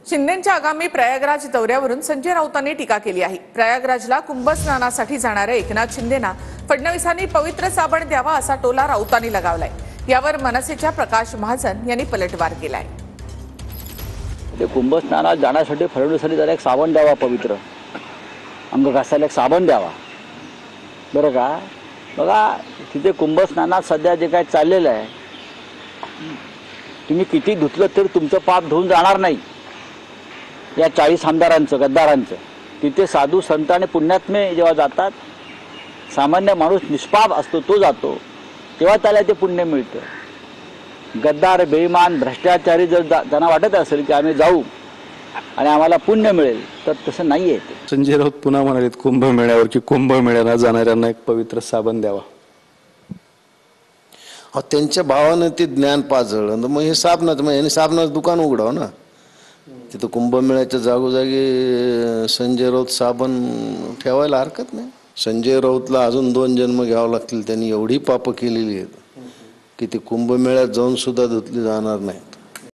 शिंदेंच्या आगामी प्रयागराज दौऱ्यावरून संजय राऊतांनी टीका केली आहे। प्रयागराजला कुंभस्नानासाठी जाणाऱ्या एकनाथ शिंदेंना फडणवीसांनी पवित्र साबण द्यावा असा टोला राऊतांनी लगावलाय। यावर मनसेच्या प्रकाश महाजन यांनी पलटवार केलाय। ते कुंभस्नानात जाण्यासाठी फडणवीसांनी जरा एक साबण द्यावा, पवित्र अंग घासायला एक साबण द्यावा, बरं का। बघा तिथे कुंभस्नानात सध्या जे काय चाललेलं आहे, तुम्ही किती धुतलं तरी तुमचं पाप धुवून जाणार नाही। या 40 आमदारांचं, गद्दारांचं तिथे साधू संत आणि पुण्यात्मे जेव्हा जातात, सामान्य माणूस निष्पाप असतो तो जातो, तेव्हा त्याला ते पुण्य मिळतं। गद्दार, बेईमान, भ्रष्टाचारी जर त्यांना वाटत असेल की आम्ही जाऊ आणि आम्हाला पुण्य मिळेल, तर तसं नाहीये ते। संजय राऊत पुन्हा म्हणालेत कुंभमेळ्यावर की कुंभमेळ्याला जाणाऱ्यांना एक पवित्र साबण द्यावा। त्यांच्या भावानं ते ज्ञान पाजळलं, मग हे साबणाचं, मग यांनी साबणाचं दुकान उघडावं ना। तिथं कुंभमेळ्याच्या जागोजागी संजय राऊत साबण ठेवायला हरकत नाही। संजय राऊतला अजून 2 जन्म घ्यावं लागतील, त्यांनी एवढी पापं केलेली आहेत की ती कुंभमेळ्यात जाऊन सुद्धा धुतली जाणार नाही।